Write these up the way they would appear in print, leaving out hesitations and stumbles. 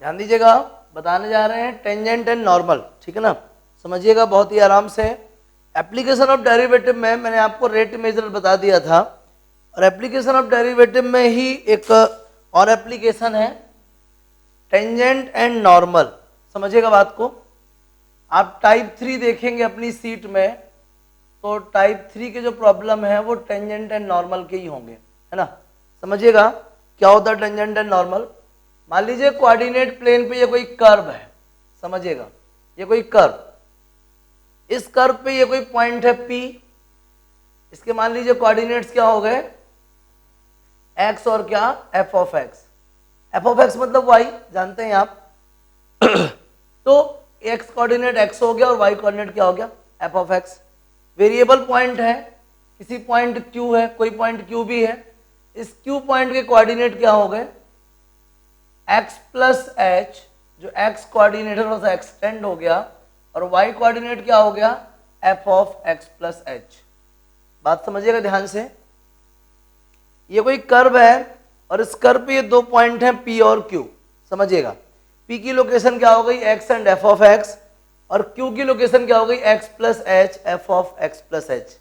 ध्यान दीजिएगा, बताने जा रहे हैं टेंजेंट एंड नॉर्मल, ठीक है ना, समझिएगा बहुत ही आराम से। एप्लीकेशन ऑफ डेरिवेटिव में मैंने आपको रेट मेजर बता दिया था, और एप्लीकेशन ऑफ डेरिवेटिव में ही एक और एप्लीकेशन है टेंजेंट एंड नॉर्मल। समझिएगा बात को, आप टाइप 3 देखेंगे अपनी सीट में, तो टाइप 3 के जो प्रॉब्लम है वो टेंजेंट एंड नॉर्मल के ही होंगे, है ना। समझिएगा क्या होता है टेंजेंट एंड नॉर्मल। मान लीजिए कोऑर्डिनेट प्लेन पे ये कोई कर्व है, समझिएगा ये कोई कर्व, इस कर्व पे ये कोई पॉइंट है P, इसके मान लीजिए कोऑर्डिनेट्स क्या हो गए, x और क्या f ऑफ x मतलब y, जानते हैं आप तो x कोऑर्डिनेट x हो गया और y कोऑर्डिनेट क्या हो गया f of x। Variable point है, किसी पॉइंट q है, कोई पॉइंट q भी है, इस q पॉइंट के कोऑर्डिनेट क्या हो गए x प्लस h, जो x कोऑर्डिनेट है थोड़ा सा एक्सटेंड हो गया, और y कोऑर्डिनेट क्या हो गया f of x plus h। बात समझिएगा ध्यान से, ये कोई कर्व है और इस कर्व पे ये दो पॉइंट हैं P और Q। समझिएगा P की लोकेशन क्या हो गई x and f of x, और Q की लोकेशन क्या हो गई x plus h f of x plus h।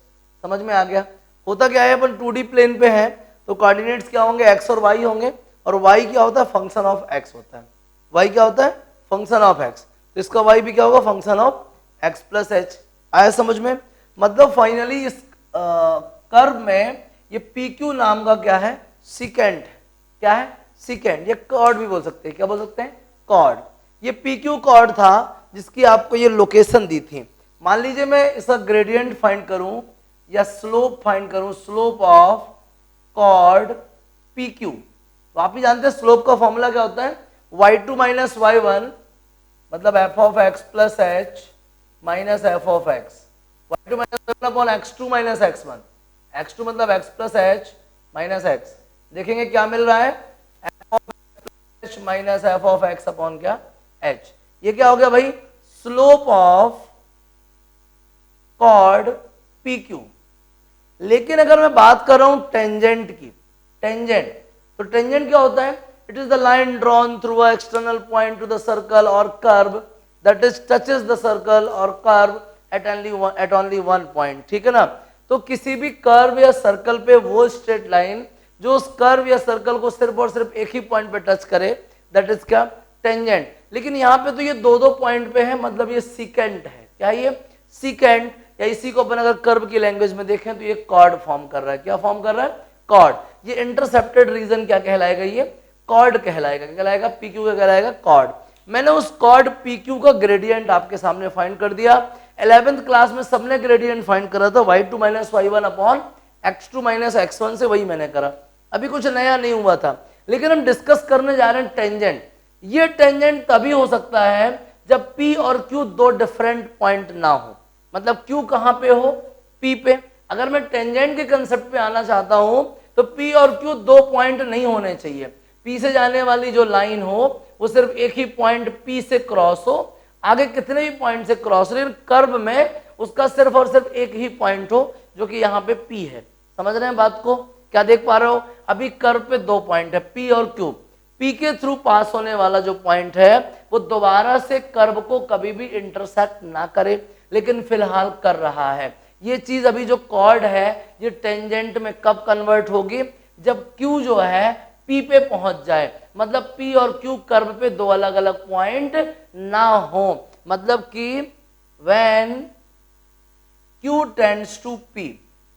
समझ में आ गया। होता क्या है, अपन 2D प्लेन पे हैं तो कोऑर्डिनेट्स क्या होंगे x और y होंगे, और y क्या होता है फंक्शन ऑफ x होता है, y क्या होता है फंक्शन ऑफ x, तो इसका y भी क्या होगा function of x plus h। आया समझ में। मतलब फाइनली इस कर्व में ये PQ नाम का क्या है सिकेंट, क्या है सिकेंट, ये कॉर्ड भी बोल सकते हैं, क्या बोल सकते हैं कॉर्ड। ये PQ कॉर्ड था जिसकी आपको ये लोकेशन दी थी। मान लीजिए मैं इसका ग्रेडियंट फाइंड करूं या स्लोप फाइंड करूं, स्लोप ऑफ कॉर्ड PQ, तो आप ही जानते हैं स्लोप का फॉर्मूला क्या होता है y2 माइनस y1 मतलब f of x plus h minus f of x, y2 minus y1 upon x2 minus x1, x2 मतलब x plus h minus x। देखेंगे क्या मिल रहा है f of h minus f of x upon क्या h। ये क्या हो गया भाई स्लोप ऑफ कॉर्ड PQ। लेकिन अगर मैं बात कर रहा हूं टेंजेंट की, टेंजेंट, तो टेंजेंट क्या होता है, it is the line drawn through a external point to the circle और curve that is touches the circle और curve at only one point, ठीक है ना। तो किसी भी कर्व या सर्कल पे वो स्ट्रेट लाइन जो उस कर्व या सर्कल को सिर्फ और सिर्फ एक ही पॉइंट पे टच करे, दैट इज क्या टेंजेंट। लेकिन यहाँ पे तो ये दो दो पॉइंट पे है, मतलब ये सिकेंट है, क्या ये सिकेंट, या इसी को अपन अगर कर्व की लैंग्वेज में देखें तो ये कॉर्ड फॉर्म कर रहा है, क्या फॉर्म कर रहा है कॉर्ड। ये इंटरसेप्टेड रीजन क्या कहलाएगा, ये कॉर्ड कहलाएगा, क्या कहलाएगा PQ का कहलाएगा कॉर्ड। मैंने उस कॉर्ड PQ का ग्रेडियंट आपके सामने फाइंड कर दिया। 11th क्लास में सबने ग्रेडियंट फाइंड करा था y2 minus y1 upon x2 minus x1 से, वही मैंने करा, अभी कुछ नया नहीं हुआ था। लेकिन हम डिस्कस करने जा रहे हैं टेंजेंट। ये टेंजेंट तभी हो सकता है जब P और Q दो डिफरेंट पॉइंट ना हो, मतलब Q कहां पे हो P पे। अगर मैं टेंजेंट के कंसेप्ट पे आना चाहता हूं तो P और Q दो पॉइंट नहीं होने चाहिए, P से जाने वाली जो लाइन हो वो सिर्फ एक ही पॉइंट P से क्रॉस हो, आगे कितने भी पॉइंट से क्रॉस हो, लेकिन कर्व में उसका सिर्फ और सिर्फ एक ही पॉइंट हो जो कि यहाँ पे P है। समझ रहे हैं बात को, क्या देख पा रहे हो, अभी कर्व पे दो पॉइंट है P और Q, P के थ्रू पास होने वाला जो पॉइंट है वो दोबारा से कर्व को कभी भी इंटरसेक्ट ना करे, लेकिन फिलहाल कर रहा है। ये चीज अभी जो कॉर्ड है ये टेंजेंट में कब कन्वर्ट होगी, जब Q जो है P पे पहुंच जाए, मतलब P और Q कर्व पे दो अलग अलग पॉइंट ना हो, मतलब कि when Q tends to P,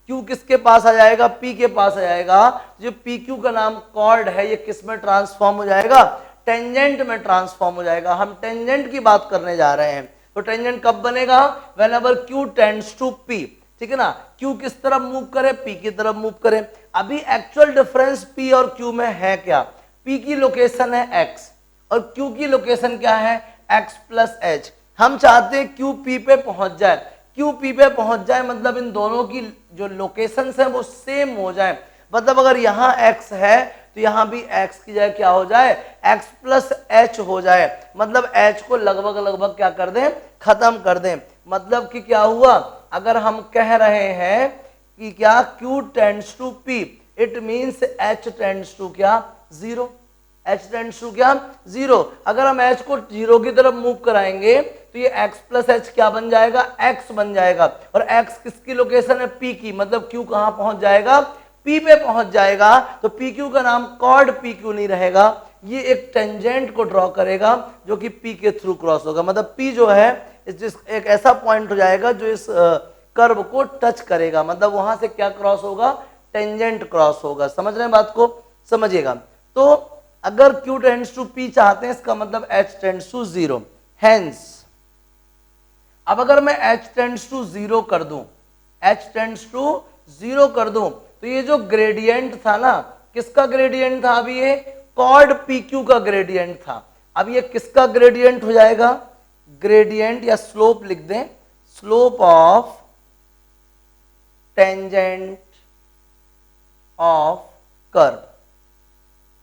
Q किसके पास आ जाएगा P के पास आ जाएगा, जो PQ का नाम कॉर्ड है ये किस में ट्रांसफॉर्म हो जाएगा टेंजेंट में ट्रांसफॉर्म हो जाएगा। हम टेंजेंट की बात करने जा रहे हैं, तो टेंजेंट कब बनेगा whenever Q tends to P, ठीक है ना। Q किस तरफ मूव करे P की तरफ मूव करे। अभी एक्चुअल डिफरेंस P और Q में है क्या, P की लोकेशन है x और Q की लोकेशन क्या है x प्लस h। हम चाहते हैं Q P पे पहुंच जाए, Q P पे पहुंच जाए मतलब इन दोनों की जो लोकेशंस है वो सेम हो जाए, मतलब अगर यहाँ x है तो यहाँ भी x की जगह क्या हो जाए x प्लस h हो जाए, मतलब h को लगभग लगभग क्या कर दें खत्म कर दें। मतलब कि क्या हुआ, अगर हम कह रहे हैं कि क्या Q tends to P, it means H tends to क्या 0। h टेंड्स टू क्या, 0। अगर हम h को 0 की तरफ मूव कराएंगे तो ये x प्लस एच क्या बन जाएगा, x बन जाएगा। और x किसकी लोकेशन है, p की, मतलब q कहां पहुंच जाएगा, p पे पहुंच जाएगा। तो pq का नाम कॉर्ड pq नहीं रहेगा, ये एक टेंजेंट को ड्रॉ करेगा जो कि p के थ्रू क्रॉस होगा। मतलब p जो है एक ऐसा पॉइंट हो जाएगा जो इस कर्व को टच करेगा, मतलब वहां से क्या क्रॉस होगा, टेंजेंट क्रॉस होगा। समझ रहे हैं बात को, समझिएगा। तो अगर q टेंड्स टू p चाहते हैं, इसका मतलब h टेंड्स टू 0। हेंस अब अगर मैं h टेंड्स टू 0 कर दूं, h टेंड्स टू 0 कर दूं, तो ये जो ग्रेडियंट था ना, किसका ग्रेडियंट था, अभी ये कॉर्ड PQ का ग्रेडियंट था। अब ये किसका ग्रेडियंट हो जाएगा, ग्रेडियंट या स्लोप लिख दें, slope of tangent of curve.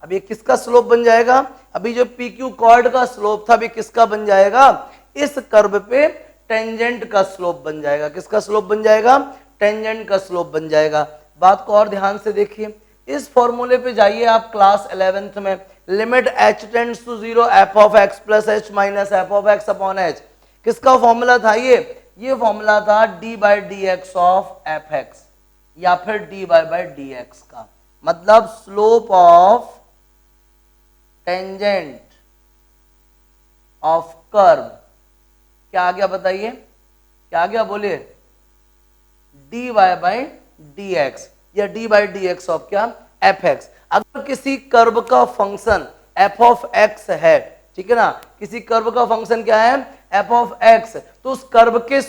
अब ये किसका स्लोप बन जाएगा, अभी जो PQ कॉर्ड का स्लोप था, अभी किसका बन जाएगा, इस कर्व पे टेंजेंट का स्लोप बन जाएगा। किसका स्लोप बन जाएगा, टेंजेंट का स्लोप बन जाएगा। बात को और ध्यान से देखिए, इस फॉर्मूले पे जाइए आप क्लास 11th में, limit h tends to 0 f of x plus h minus f of x upon h। किसका फॉर्मूला था ये फॉर्मूला था d by D x of f x या फिर dy बाई डी एक्स का। मतलब slope of tangent of curve क्या आ गया, बताइए क्या आ गया, बोलिए, dy बाई डी एक्स या d by D x of क्या, एफ एक्स। अगर किसी कर्व का फंक्शन f ऑफ x है, ठीक है ना, किसी कर्व का फंक्शन क्या है, f ऑफ x, तो उस कर्व के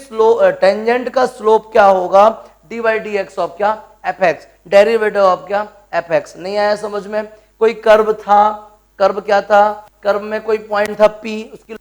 टेंजेंट का स्लोप क्या होगा, d by D x of क्या, एफ एक्स, डेरिवेटिव ऑफ क्या, एफ एक्स। नहीं आया समझ में, कोई कर्व था, कर्व क्या था, कर्व में कोई पॉइंट था p, उसकी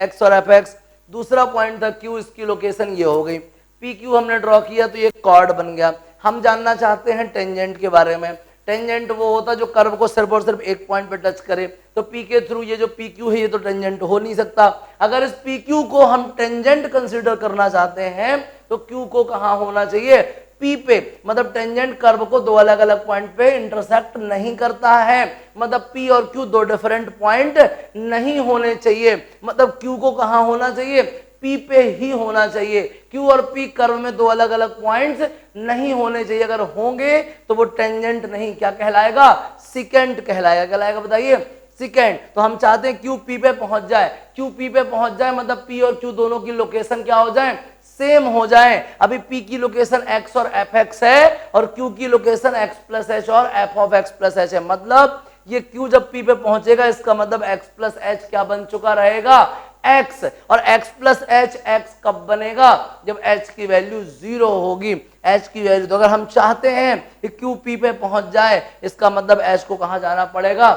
x और एफ एक्स, दूसरा पॉइंट था q, इसकी लोकेशन ये हो गई, पी क्यू हमने ड्रॉ किया तो ये कॉर्ड बन गया। हम जानना चाहते हैं टेंजेंट के बारे में। टेंजेंट वो होता है जो कर्व को सिर्फ और सिर्फ एक पॉइंट पे टच करे, तो पी के थ्रू ये जो पी क्यू है ये तो टेंजेंट हो नहीं सकता। अगर इस पी क्यू को हम टेंजेंट कंसीडर करना चाहते हैं तो क्यू को कहाँ होना चाहिए, पी पे, मतलब टेंजेंट कर्व को दो अलग अलग पॉइंट पे इंटरसेक्ट नहीं करता है, मतलब पी और क्यू दो डिफरेंट पॉइंट नहीं होने चाहिए। मतलब क्यू को कहाँ होना चाहिए, पी पे ही होना चाहिए। क्यू और पी कर्व में दो अलग अलग पॉइंट्स नहीं होने चाहिए, अगर होंगे तो वो टेंजेंट नहीं क्या कहलाएगा, सिकेंट कहलाएगा। कहलाएगा बताइए, सिकेंट। तो हम चाहते हैं क्यू पी पे पहुंच जाए, क्यू पी पे पहुंच जाए मतलब पी और क्यू दोनों की लोकेशन क्या हो जाए, सेम हो जाए। अभी P की लोकेशन x और एफ एक्स है और Q की लोकेशन x प्लस एच और f of x plus H है। मतलब ये Q जब P पे पहुंचेगा इसका मतलब x प्लस एच क्या बन चुका रहेगा, x। और x प्लस एच x कब बनेगा, जब h की वैल्यू 0 होगी। h की वैल्यू, तो अगर हम चाहते हैं कि Q P पे पहुंच जाए, इसका मतलब h को कहां जाना पड़ेगा,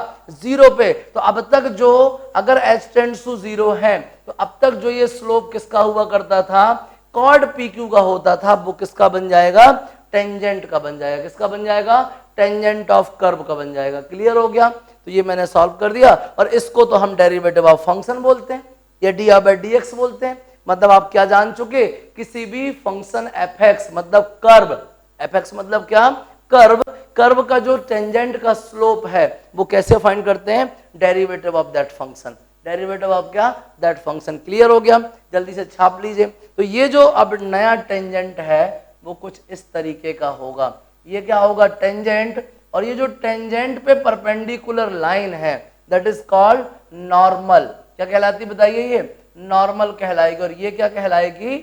0 पे। तो अब तक जो, अगर h टेंड्स टू 0 है तो अब तक जो ये स्लोप किसका हुआ करता था, कॉर्ड PQ का होता था, वो किसका बन जाएगा, टेंजेंट का बन जाएगा। किसका बन जाएगा, टेंजेंट ऑफ कर्व का बन जाएगा। क्लियर हो गया, तो ये मैंने सॉल्व कर दिया। और इसको तो हम डेरिवेटिव ऑफ फंक्शन बोलते हैं या डी बाई डी एक्स बोलते हैं। मतलब आप क्या जान चुके, किसी भी फंक्शन एफ एक्स मतलब कर्व, एफ एक्स मतलब क्या, कर्व, कर्व का जो टेंजेंट का स्लोप है वो कैसे फाइंड करते हैं, derivative of that function, derivative of क्या, दैट फंक्शन। क्लियर हो गया, जल्दी से छाप लीजिए। तो ये जो अब नया टेंजेंट है वो कुछ इस तरीके का होगा। ये क्या होगा, टेंजेंट, और ये जो टेंजेंट पे परपेंडिकुलर लाइन है दैट इज कॉल्ड नॉर्मल। क्या कहलाती बताइए, ये नॉर्मल कहलाएगी। और ये क्या कहलाएगी,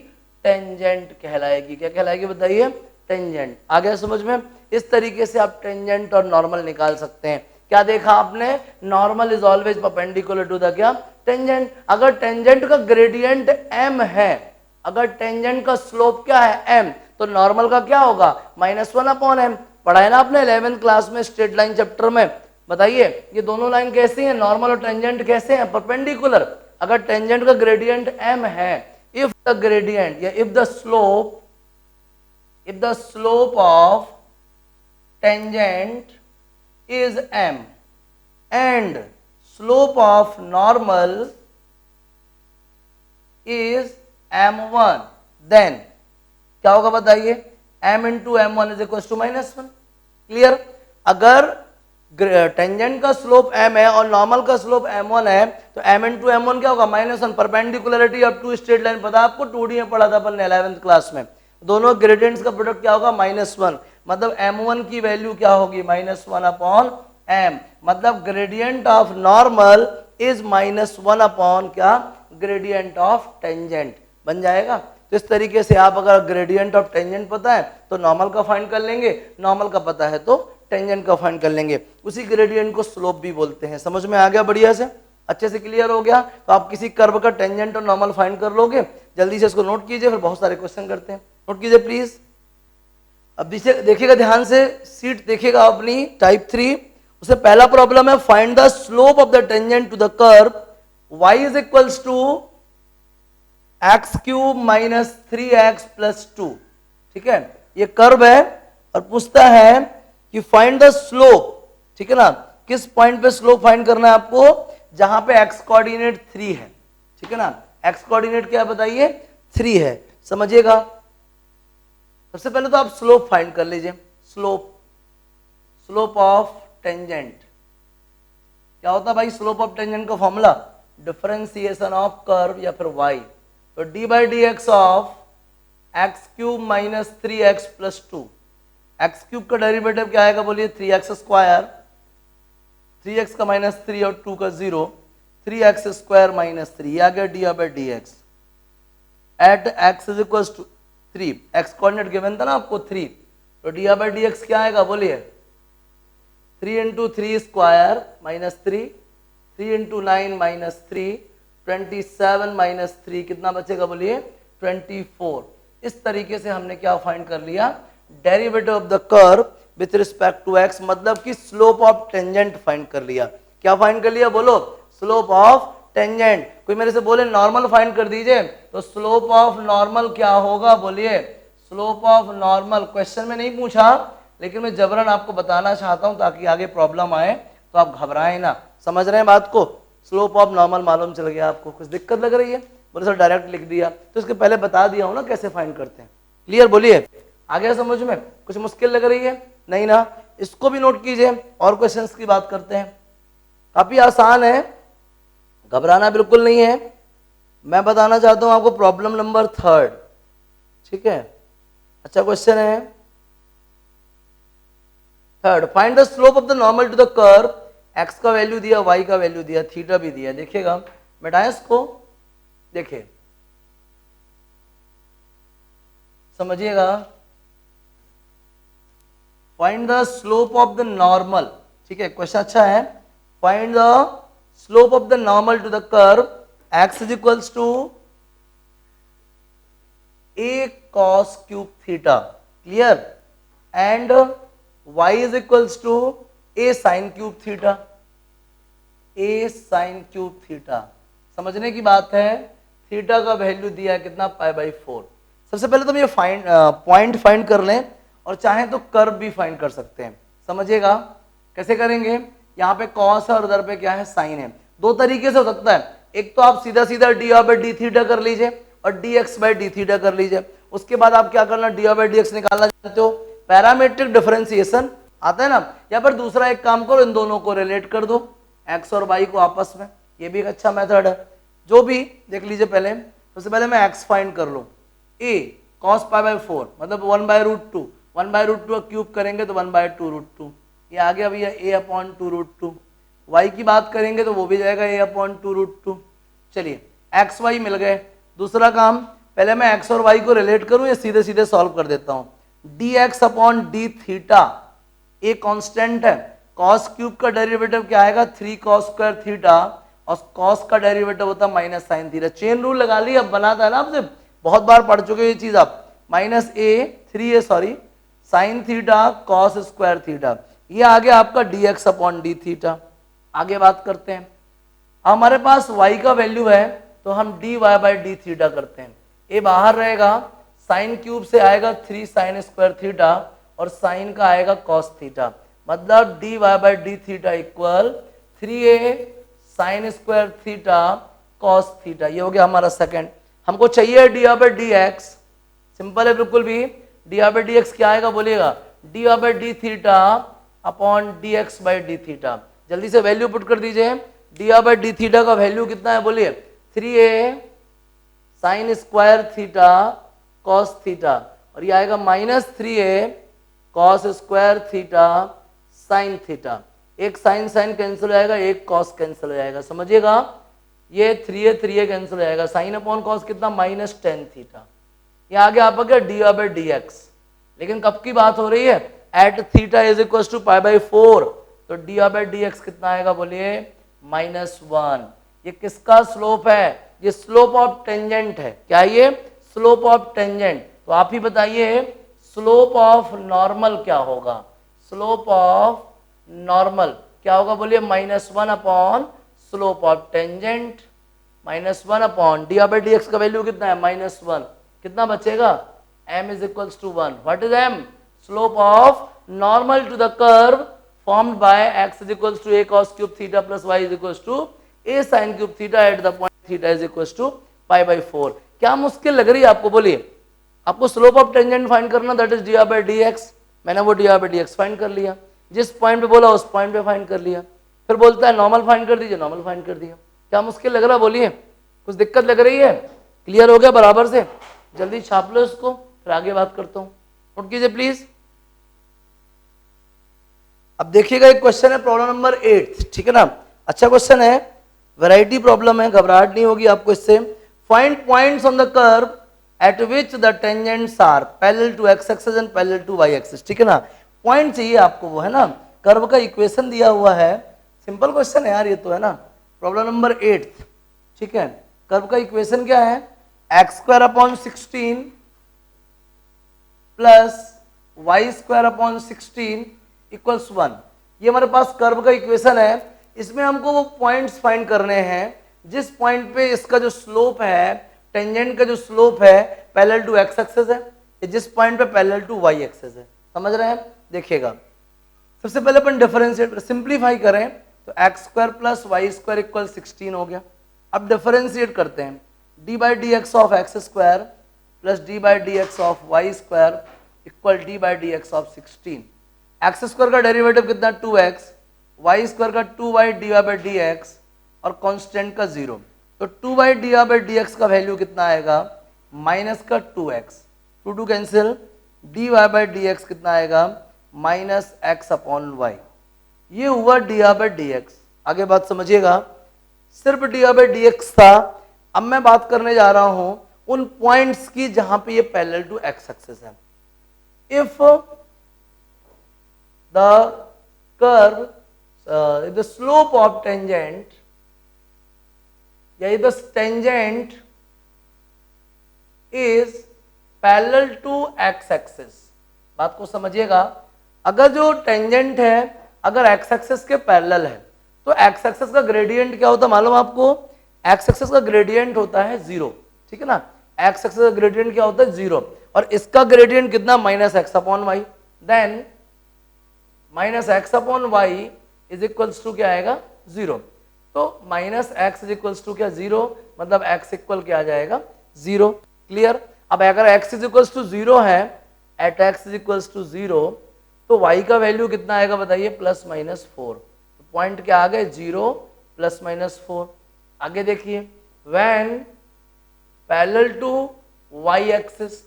टेंजेंट कहलाएगी। क्या कहलाएगी बताइए, टेंजेंट। आ गया समझ में। इस तरीके से आप टेंजेंट और नॉर्मल निकाल सकते हैं। क्या देखा आपने, normal is always perpendicular to the क्या, टेंजेंट। अगर टेंजेंट का ग्रेडियंट m है, अगर टेंजेंट का स्लोप क्या है m, तो नॉर्मल का क्या होगा, -1/m। पढ़ा है ना आपने 11th क्लास में स्ट्रेट लाइन चैप्टर में। बताइए ये दोनों लाइन कैसी हैं, नॉर्मल और टेंजेंट कैसे हैं, परपेंडिकुलर। अगर टेंजेंट का ग्रेडियंट m है, इफ द ग्रेडियंट या if the slope of tangent is m and slope of normal is m1, then क्या होगा बताइए, m into m1 is equals to -1। Clear. अगर टेंजेंट का स्लोप m है और नॉर्मल का स्लोप m1 है, तो m इंटू m1 क्या होगा -1। Perpendicularity of two straight line पता है आपको, 2D में पढ़ा था अपन ने 11th क्लास में। दोनों ग्रेडियंट्स का प्रोडक्ट क्या होगा -1, मतलब m1 की वैल्यू क्या होगी -1 अपॉन m, मतलब gradient of normal is -1 upon क्या ग्रेडियंट ऑफ टेंजेंट बन जाएगा। तो इस तरीके से आप अगर ग्रेडियंट ऑफ टेंजेंट पता है तो नॉर्मल का फाइंड कर लेंगे, नॉर्मल का पता है तो टेंजेंट का फाइंड कर लेंगे। उसी ग्रेडियंट को स्लोप भी बोलते हैं। समझ में आ गया? बढ़िया से अच्छे से क्लियर हो गया। तो आप किसी कर्व का टेंजेंट और नॉर्मल फाइंड कर लोगे। जल्दी से इसको नोट कीजिए, फिर बहुत सारे क्वेश्चन करते हैं। नोट कीजिए प्लीज। अब देखिएगा ध्यान से, सीट देखिएगा अपनी टाइप 3। उससे पहला प्रॉब्लम है find the slope of the tangent to the curve y is equals to x cube minus 3x plus 2। ठीक है, ये कर्व है और पूछता है कि फाइंड द स्लोप। ठीक है ना, किस पॉइंट पे स्लोप फाइंड करना है आपको, जहां पे x कोऑर्डिनेट 3 है। ठीक है ना, x कोऑर्डिनेट क्या बताइए 3 है। समझिएगा, सबसे पहले तो आप स्लोप फाइंड कर लीजिए। स्लोप ऑफ टेंजेंट क्या होता है भाई? स्लोप ऑफ टेंजेंट का फॉर्मूला डिफरेंशिएशन ऑफ कर्व या फिर y, तो D by D x of x cube minus 3x plus 2। X cube का डेरिवेटिव क्या आएगा बोलिए 3x स्क्वायर, 3x का माइनस 3 और 2 का 0, 3x स्क्वायर माइनस 3, ये आ गया d by D x at x is equal to 3। x coordinate given था ना आपको 3, तो डी बाई डी एक्स क्या आएगा बोलिए 3 into 3 square minus 3, 3 into 9 minus 3, 27 minus 3 कितना बचेगा बोलिए 24। इस तरीके से हमने क्या फाइंड कर लिया, derivative of the curve with respect to x, मतलब कि स्लोप ऑफ टेंजेंट फाइंड कर लिया। क्या फाइंड कर लिया बोलो? Slope of tangent. कोई मेरे से बोले नॉर्मल फाइंड कर दीजिए, तो स्लोप ऑफ नॉर्मल क्या होगा बोलिए? स्लोप ऑफ नॉर्मल क्वेश्चन में नहीं पूछा, लेकिन मैं जबरन आपको बताना चाहता हूं ताकि आगे प्रॉब्लम आए तो आप घबराएं ना। समझ रहे हैं बात को? स्लोप ऑफ नॉर्मल मालूम चल गया आपको? कुछ दिक्कत लग रही है? बोले सर डायरेक्ट लिख दिया, तो इसके पहले बता दिया हूं ना कैसे फाइंड करते हैं। क्लियर बोलिए, आ गया समझ में? कुछ मुश्किल लग रही है? नहीं ना? इसको भी नोट कीजिए और क्वेश्चंस की बात करते हैं। काफी आसान है, घबराना बिल्कुल नहीं है। मैं बताना चाहता हूं आपको प्रॉब्लम नंबर 3। ठीक है, अच्छा क्वेश्चन है 3, find the slope of the normal to the curve. x का वैल्यू दिया, y का वैल्यू दिया, थीटा भी दिया। देखिएगा बेटा, इसको देखिए समझिएगा। Find the slope of the normal. ठीक है, क्वेश्चन अच्छा है। Find the slope of the normal to the curve x is equals to a cos cube theta, clear, and y is equals to a sin cube theta, a sin cube theta. समझने की बात है, theta का value दिया है कितना π/4। सबसे पहले तो हम ये पॉइंट फाइंड कर लें और चाहें तो कर्व भी फाइंड कर सकते हैं। समझिएगा कैसे करेंगे। यहाँ पे कॉस है और उधर पे क्या है साइन है। दो तरीके से हो सकता है, एक तो आप सीधा सीधा डी बाई डी थीटा कर लीजिए और D x by D theta कर लीजिए। उसके बाद आप क्या करना, डी बाई डी एक्स निकालना चाहते हो, पैरामेट्रिक डिफरेंशिएशन आता है ना, या फिर दूसरा एक काम करो, इन दोनों को रिलेट कर दो, एक्स और वाई को आपस में। ये भी एक अच्छा मेथड है। जो भी देख लीजिए, पहले सबसे पहले मैं एक्स फाइंड कर लूँ। ए कॉस π/4 मतलब 1/√2, 1/√2 क्यूब करेंगे तो 1/2√2, ये आ गया भैया a/2√2। y की बात करेंगे तो वो भी जाएगा a/2√2। चलिए एक्स वाई मिल गए। दूसरा काम, पहले मैं एक्स और वाई को रिलेट करूं या सीधे सीधे सॉल्व कर देता हूं। dx/d थीटा ए कांस्टेंट है, cos क्यूब का डेरिवेटिव क्या आएगा 3 cos² थीटा, और cos का डेरिवेटिव होता है minus sine theta. Chain rule लगा ली, अब बनाता है ना, आपसे बहुत बार पढ़ चुके ये चीज आप। -3a sine theta cos² theta, ये आ गया आपका dx/d थीटा। आगे बात करते हैं। हमारे पास y का वैल्यू है तो हम dy/d थीटा करते हैं। ये बाहर रहेगा, साइन क्यूब से आएगा 3 sin² थीटा और साइन का आएगा cos थीटा, मतलब dy/d theta equal 3a sin² theta cos theta. ये हो गया हमारा सेकंड। हमको चाहिए dy/dx, सिंपल है बिल्कुल भी। dy/dx क्या आएगा बोलिएगा, dy/d theta upon D x by D theta. जल्दी से वैल्यू पुट कर दीजिए। D R by D theta का वैल्यू कितना है बोलिए, 3a sine square theta cos theta, और ये आएगा -3a cos square theta sine theta. एक साइन साइन कैंसिल हो जाएगा, एक कॉस कैंसिल हो जाएगा, समझिएगा। ये 3a कैंसिल हो जाएगा, साइन अपॉन कॉस कितना -10 थीटा। ये आगे आपका क्या D are by D X, लेकिन कब की बात हो रही है, at theta is equal to π/4, तो D are by D X कितना आएगा बोलिए -1। ये किसका स्लोप है, ये स्लोप ऑफ टेंजेंट है। क्या ये स्लोप ऑफ टेंजेंट, तो आप ही बताइए स्लोप ऑफ नॉर्मल क्या होगा, स्लोप ऑफ नॉर्मल क्या होगा बोलिए -1 upon slope of tangent, -1 upon d are by D x का वैल्यू कितना है -1, कितना बचेगा m is equals to 1। What is m, slope of normal to the curve formed by x is equals to a cos cube theta plus y is equals to a sin cube theta at the point theta is equals to π/4। क्या मुश्किल लग रही है आपको बोलिए, आपको slope of tangent find करना, that is D R by D x. मैंने वो D R by D x find कर लिया, जिस पॉइंट पे बोला उस पॉइंट पे फाइंड कर लिया। फिर बोलता है नॉर्मल फाइंड कर दीजिए, नॉर्मल फाइंड कर दिया। क्या मुश्किल लग रहा है बोलिए, कुछ दिक्कत लग रही है, क्लियर हो गया बराबर से, जल्दी छाप लो इसको, फिर आगे बात करता हूँ। नोट कीजिए प्लीज। अब देखिएगा एक क्वेश्चन है प्रॉब्लम नंबर 8, ठीक है ना, अच्छा क्वेश्चन है, वैरायटी प्रॉब्लम है, घबराहट नहीं होगी आपको इससे। Find points on the curve at which the tangents are parallel to x axis and parallel to y axis, ठीक है ना। पॉइंट चाहिए आपको, वो है ना, कर्व का इक्वेशन दिया हुआ है, सिंपल क्वेश्चन है यार ये तो, है ना। प्रॉब्लम नंबर 8, ठीक है, कर्व का इक्वेशन क्या है, x² upon 16 plus y² upon 16 equals 1। ये हमारे पास कर्व का इक्वेशन है, इसमें हमको वो पॉइंट्स फाइंड करने हैं जिस पॉइंट पे इसका जो स्लोप है, टेंजेंट का जो स्लोप है पैरेलल टू एक्स एक्सिस है, जिस पॉइंट पे पैरेलल टू वाई एक्सिस है, समझ रहे हैं। देखिएगा सबसे पहले अपन डिफरेंशिएट सिंप्लीफाई करें तो x² प्लस y² इक्वल 16 हो गया। अब डिफरेंशिएट करते हैं, D by D x of x² plus D by D x of y² equal D by D x of 16। x² का डेरिवेटिव कितना 2x, y² का 2y D by D x और constant का 0, तो 2y D by D x का value कितना आएगा minus का 2x, 2 cancel, D by D X कितना आएगा -x अपॉन y। ये हुआ डी बाई डी एक्स। आगे बात समझिएगा, सिर्फ डी बाई डी एक्स था। अब मैं बात करने जा रहा हूं उन पॉइंट्स की जहां पे ये पैरेलल टू एक्स एक्सिस है। If the curve the slope of tangent the tangent is parallel to x axis। बात को समझिएगा, अगर जो टेंजेंट है अगर x एक्सिस के पैरेलल है तो x एक्सिस का ग्रेडियंट क्या होता है मालूम आपको, x एक्सिस का ग्रेडियंट होता है 0, ठीक है ना। x एक्सिस का ग्रेडियंट क्या होता है 0, और इसका ग्रेडियंट कितना -x upon y। Then -x upon y is equals to क्या आएगा 0, तो -x इज इक्वल्स टू क्या 0, मतलब x इक्वल क्या आ जाएगा 0। क्लियर। अब अगर x इज इक्वल्स टू 0 है, at x is equals to 0, तो y का वैल्यू कितना आएगा बताइए +-4, तो पॉइंट क्या आ गए 0 +-4। आगे देखिए, when parallel to y axis,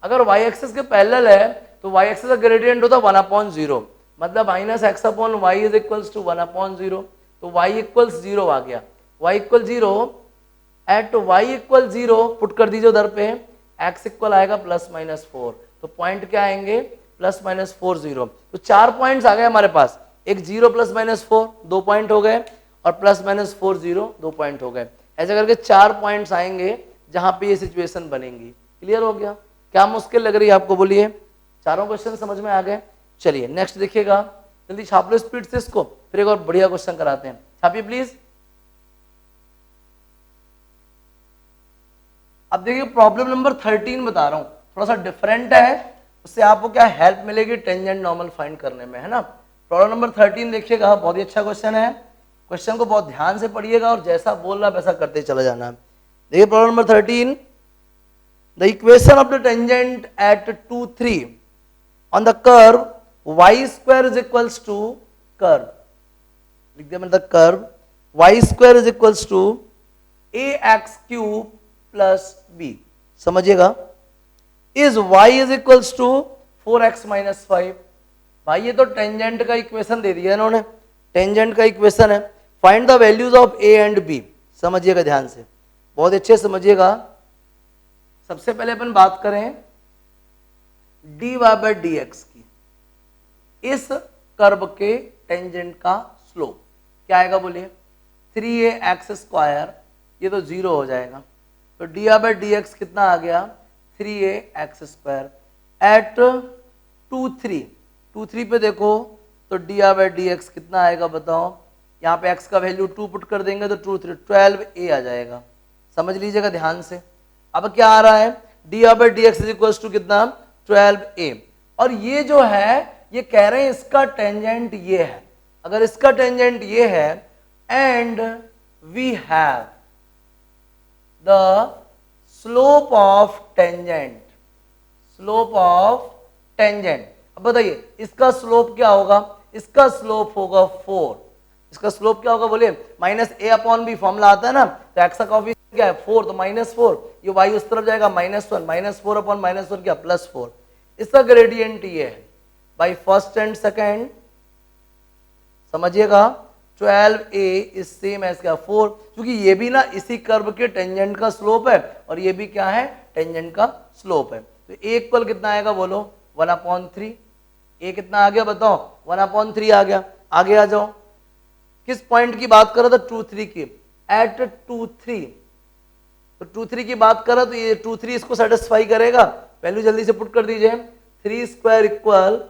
अगर y एक्सिस के पैरेलल है तो y एक्सिस का ग्रेडियंट होता है 1/0, मतलब -x upon y is equals to 1/0, तो y इक्वल्स 0 आ गया। y equal 0, at y equal 0 put कर दीजिए उधर पे, x इक्वल आएगा +-4, तो पॉइंट क्या आएंगे +-4 0। तो 4 पॉइंट्स आ गए हमारे पास, एक 0 +-4 2 पॉइंट हो गए, और +-4 0 2 पॉइंट हो गए। ऐसे करके 4 पॉइंट्स आएंगे जहां पे ये सिचुएशन बनेंगी। क्लियर हो गया, क्या मुश्किल लग रही है आपको बोलिए, चारों क्वेश्चन समझ में आ गए। चलिए नेक्स्ट देखिएगा, जल्दी छाप लो स्पीड से इसको, फिर एक और बढ़िया क्वेश्चन कराते हैं, छापिए प्लीज। अब देखिए प्रॉब्लम नंबर 13 बता रहा हूं, थोड़ा सा डिफरेंट है, उससे आपको क्या हेल्प मिलेगी टेंजेंट नॉर्मल फाइंड करने में, है ना। प्रॉब्लम नंबर 13 देखिएगा, बहुत ही अच्छा क्वेश्चन है, क्वेश्चन को बहुत ध्यान से पढ़िएगा और जैसा बोल रहा वैसा करते चला जाना। देखिए problem number 13, the equation of the tangent at 2, 3 on the curve Y square is equals to curve, लिख दिया मैंने curve Y square is equals to A X cube plus B, समझिएगा, is Y is equals to 4x minus 5। भाई ये तो tangent का equation दे दिया इन्होंने, टेंजेंट का इक्वेशन है, find the values of a and b. समझिएगा ध्यान से, बहुत अच्छे से समझिएगा। सबसे पहले अपन बात करें dy बाय डी एक्स की, इस कर्व के टेंजेंट का स्लोप क्या आएगा बोलिए, 3ax स्क्वायर, ये तो 0 हो जाएगा, तो dy बाय डी एक्स कितना आ गया 3ax स्क्वायर। एट 2 3 पे देखो तो dy बाय डी एक्स कितना आएगा बताओ, यहाँ पे x का वैल्यू 2 पुट कर देंगे तो 2 3 12a आ जाएगा, समझ लीजिएगा ध्यान से। अब क्या आ रहा है dy by d x is equal to कितना 12a, और ये जो है ये कह रहे हैं इसका टेंजेंट ये है, अगर इसका टेंजेंट ये है and we have the slope of tangent, slope of tangent, अब बताइए इसका स्लोप क्या होगा, इसका स्लोप होगा 4, इसका स्लोप क्या होगा बोलिए माइनस ए अपॉन बी, फॉर्मूला आता है ना, तो एक्स का कोएफिशिएंट क्या है 4, तो -4, ये वाई उस तरफ जाएगा -1, -4 अपॉन -1 क्या +4, इसका ग्रेडियंट ये है बाई फर्स्ट एंड सेकेंड, समझिएगा 12a इज सेम एज क्या 4, क्योंकि ये भी ना इसी कर्व के टेंजेंट का स्लोप है और ये भी क्या है टेंजेंट का स्लोप है, तो a इक्वल कितना आएगा बोलो 1/3, a कितना आ गया बताओ 1/3 आ गया, आगे आ जाओ, किस पॉइंट की बात कर रहा था 2 3 की, एट 2 3, तो 2 3 की बात कर रहा तो ये 2 3 इसको सेटिस्फाई करेगा, वैल्यू जल्दी से पुट कर दीजिए, 3 square equal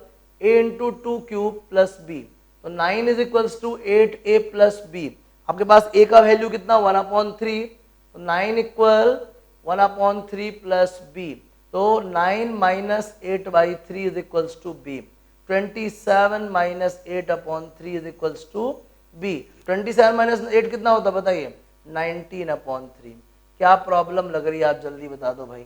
a into 2 cube plus b, तो 9 is equals to 8a plus b, आपके पास a का वैल्यू कितना 1/3, तो 9 इक्वल 1/3 प्लस बी, तो 9 minus 8/3 is equals to b, 27 minus 8/3 is equals to b, 27 minus 8 कितना होता बताइए 19/3। क्या प्रॉब्लम लग रही है आप जल्दी बता दो भाई,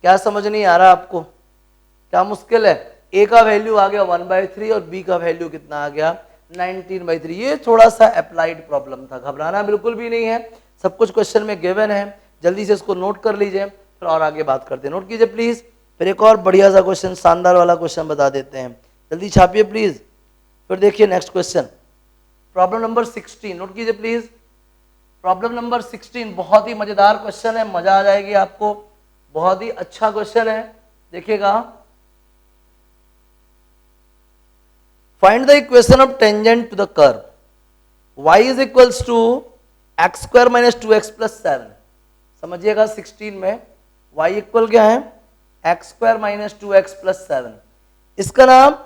क्या समझ नहीं आ रहा आपको, क्या मुश्किल है, a का वैल्यू आ गया 1/3 और b का वैल्यू कितना आ गया 19/3, ये थोड़ा सा अप्लाइड प्रॉब्लम था, घबराना बिल्कुल भी नहीं है, सब कुछ क्वेश्चन में गिवन है, जल्दी से इसको नोट कर लीजिए फिर और आगे बात करते हैं, नोट कीजिए प्लीज, फिर एक और बढ़िया सा क्वेश्चन शानदार वाला क्वेश्चन बता देते हैं, जल्दी छापिए प्लीज, फिर देखिए next question problem number 16, note कीजिए प्लीज, प्रॉब्लम नंबर 16 बहुत ही मजेदार क्वेश्चन है, मजा आ जाएगी आपको, बहुत ही अच्छा क्वेश्चन है, देखिएगा, find the equation of tangent to the curve y is equals to x square minus 2x plus 7, समझिएगा 16 में y इक्वल क्या है x square minus 2x plus 7, इसका नाम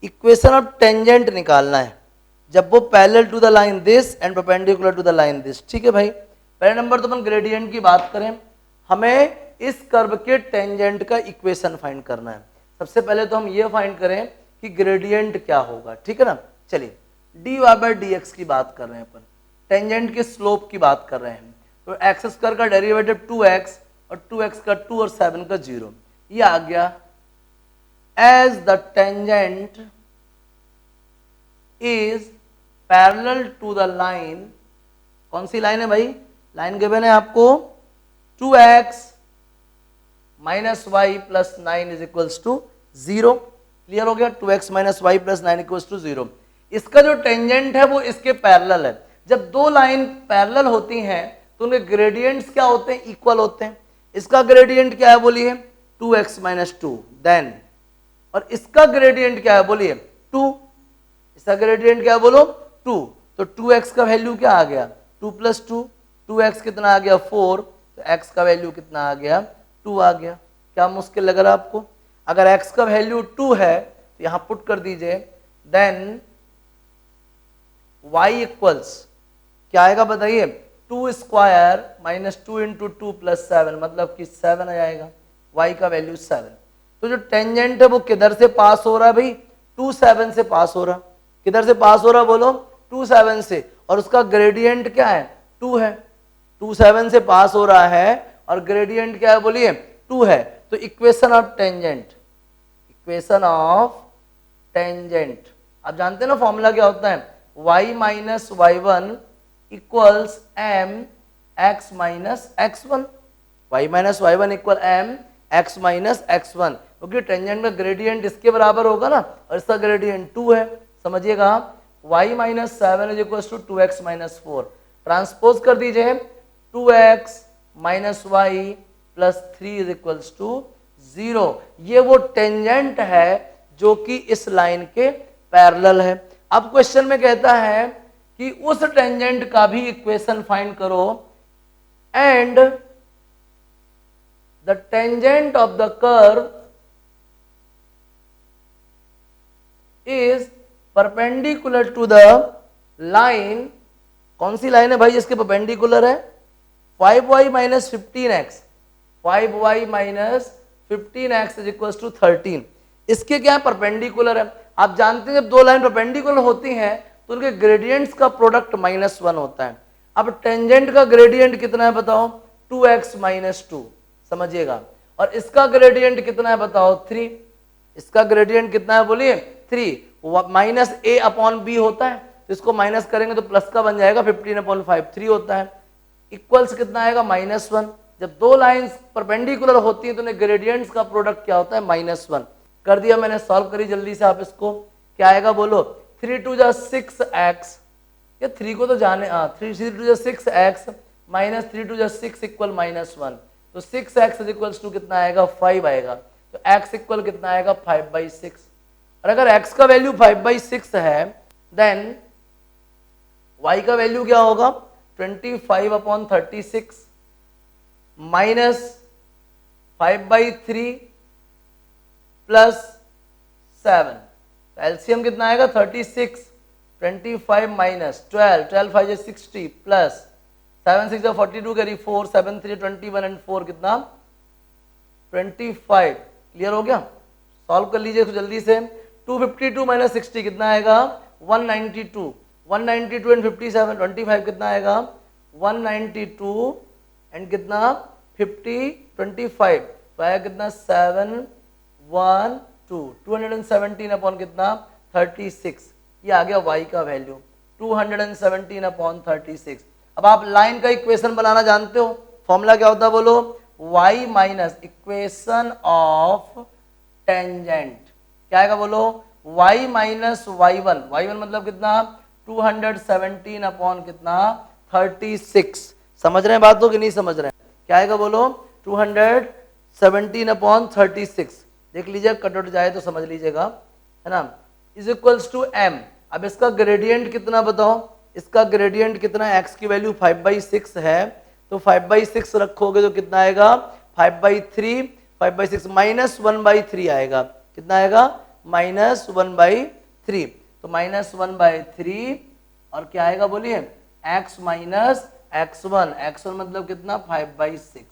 इक्वेशन ऑफ टेंजेंट निकालना है जब वो parallel to the line this and perpendicular to the line this, ठीक है भाई। पहले नंबर तो अपन ग्रेडियंट की बात करें, हमें इस कर्व के टेंजेंट का इक्वेशन फाइंड करना है, सबसे पहले तो हम ये फाइंड करें कि ग्रेडियंट क्या होगा, ठीक है ना, चलिए dy बाय डी एक्स की बात कर रहे हैं अपन, टेंजेंट के स्लोप की बात कर रहे हैं, तो एक्स स्क्वायर का डेरिवेटिव 2x और 2x का 2 और 7 का 0, ये आ गया as the tangent is parallel to the line, कौन सी लाइन है भाई, लाइन गिवन है आपको 2x minus y plus 9 is equals to 0, clear हो गया, 2x minus y plus 9 equals to 0, इसका जो टेंजेंट है वो इसके पैरेलल है, जब दो लाइन पैरेलल होती हैं तो उनके ग्रेडियंट्स क्या होते हैं इक्वल होते हैं, इसका ग्रेडियंट क्या है बोलिए 2x माइनस 2, देन और इसका ग्रेडियंट क्या है बोलिए 2, इसका ग्रेडियंट क्या है बोलो 2, तो 2x का वैल्यू क्या आ गया 2 प्लस 2, 2x कितना आ गया 4, तो x का वैल्यू कितना आ गया 2 आ गया, क्या मुश्किल लग रहा है आपको, अगर x का वैल्यू 2 है तो यहां पुट कर दीजिए, देन y इक्वल्स क्या आएगा बताइए 2 स्क्वायर माइनस 2 इंटू 2 प्लस 7, मतलब कि 7 आ जाएगा, y का वैल्यू 7, तो जो टेंजेंट है वो किधर से पास हो रहा है भाई 2 7 से पास हो रहा, किधर से पास हो रहा बोलो 2 7 से, और उसका ग्रेडियंट क्या है 2 है, 2 7 से पास हो रहा है और ग्रेडियंट क्या है बोलिए 2 है, तो equation of tangent, equation of tangent. आप जानते हैं ना फॉर्मूला क्या होता है, y minus y1 equals m x minus x1। y minus y1 equal m x minus x1, क्योंकि टेंजेंट का ग्रेडियंट इसके बराबर होगा ना, और इसका ग्रेडियंट 2 है। समझिएगा, y minus 7 is equal to 2x minus 4। Transpose कर दीजिए, 2x minus y plus 3 is equals to 0। ये वो टेंजेंट है जो कि इस लाइन के पैरेलल है। अब क्वेश्चन में कहता है कि उस टेंजेंट का भी इक्वेशन फाइंड करो and the tangent of the curve is perpendicular to the line. कौन सी लाइन है भाई जिसके परपेंडिकुलर है, 5y minus 15x, 5y minus 15x is equal to 13। इसके क्या परपेंडिकुलर है। आप जानते हैं जब दो लाइन परपेंडिकुलर होती हैं तो उनके ग्रेडियंट्स का प्रोडक्ट -1 होता है। अब टेंजेंट का ग्रेडियंट कितना है बताओ, 2x माइनस 2। समझिएगा, और इसका ग्रेडियंट कितना है बताओ, 3। इसका ग्रेडियंट कितना है बोलिए, 3। माइनस a अपॉन b होता है, तो इसको माइनस करेंगे तो प्लस का बन जाएगा, 15/5 3 होता है। इक्वल्स कितना आएगा, -1। जब दो लाइंस परपेंडिकुलर होती हैं तो उन्हें ग्रेडियंट्स का प्रोडक्ट क्या होता है, -1। कर दिया मैंने, सॉल्व करी जल्दी से आप इसको, क्या आएगा बोलो, 3 2 जा 6x, या 3 को तो जाने 3 2 जा 6x माइनस 3 2 जा 6 इक्वल -1, तो 6x इज इक्वल्स टू कितना आएगा, 5 आएगा। तो x इक्वल कितना आएगा, 5/6। और अगर x का वैल्यू 5/6 है देन y का वैल्यू क्या होगा, 25/36 माइनस 5/3 प्लस 7। एलसीएम कितना आएगा, 36, 25 माइनस 12, 12 5 60 प्लस 7 6 42 कैरी 4, 7 3 21 एंड 4 कितना 25। क्लियर हो गया, सॉल्व कर लीजिए तो जल्दी से। 252 माइनस 60 कितना आएगा, 192, 192 एंड 57, 25 कितना आएगा, 192 एंड कितना 50, 25 तो आएगा कितना 7 1 2, 217 अपॉन कितना 36। ये आ गया y का वैल्यू 217 अपॉन 36। अब आप लाइन का इक्वेशन बनाना जानते हो, फॉर्मूला क्या होता है बोलो, y minus equation of tangent क्या आएगा बोलो, y माइनस y1, y1 मतलब कितना 217 अपॉन कितना 36। समझ रहे हैं बात को कि नहीं समझ रहे हैं, क्या आएगा बोलो 217 अपॉन 36। देख लीजिए कट आउट जाए तो समझ लीजिएगा, है ना, इज इक्वल्स टू m। अब इसका ग्रेडियंट कितना बताओ, इसका ग्रेडियंट कितना, x की वैल्यू 5/6 है तो 5/6 रखोगे तो कितना आएगा 5/3, 5/6 माइनस 1/3 आएगा, कितना आएगा -1/3, तो -1/3 और क्या आएगा बोलिए x माइनस x1, x1 मतलब कितना 5/6।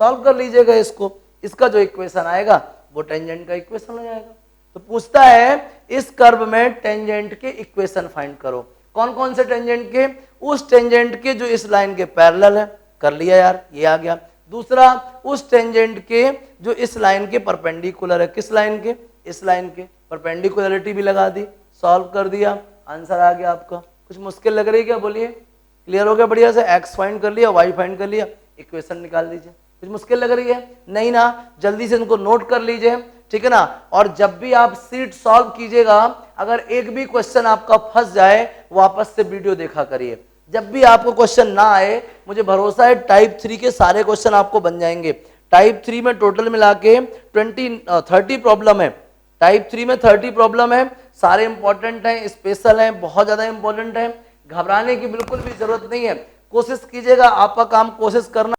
सॉल्व कर लीजिएगा इसको, इसका जो इक्वेशन आएगा वो टेंजेंट का इक्वेशन हो जाएगा। तो पूछता है इस कर्व में टेंजेंट के इक्वेशन फाइंड करो। कौन कौन से टेंजेंट के, उस टेंजेंट के जो इस लाइन के पैरेलल है, कर लिया यार, ये आ गया। दूसरा उस टेंजेंट के जो इस लाइन के परपेंडिकुलर है, किस लाइन के, इस लाइन के, परपेंडिकुलरिटी भी लगा दी, सॉल्व कर दिया, आंसर आ गया आपका। कुछ मुश्किल लग रही है क्या बोलिए, क्लियर हो गया बढ़िया से, x फाइंड कर लिया, y फाइंड कर लिया, इक्वेशन निकाल दीजिए। कुछ मुश्किल लग रही है नहीं ना, जल्दी से इनको नोट कर लीजिए, ठीक है ना। और जब भी आप सीट सॉल्व कीजिएगा, अगर एक भी क्वेश्चन आपका फंस जाए वापस से वीडियो देखा करिए। जब भी आपको क्वेश्चन ना आए, मुझे भरोसा है टाइप 3 के सारे क्वेश्चन आपको बन जाएंगे। टाइप 3 में टोटल मिला के 30 प्रॉब्लम है, टाइप 3 में 30 प्रॉब्लम है, सारे इंपॉर्टेंट हैं, स्पेशल हैं, बहुत ज्यादा इंपॉर्टेंट है। घबराने की बिल्कुल भी जरूरत नहीं है, कोशिश कीजिएगा, आपका काम कोशिश करना।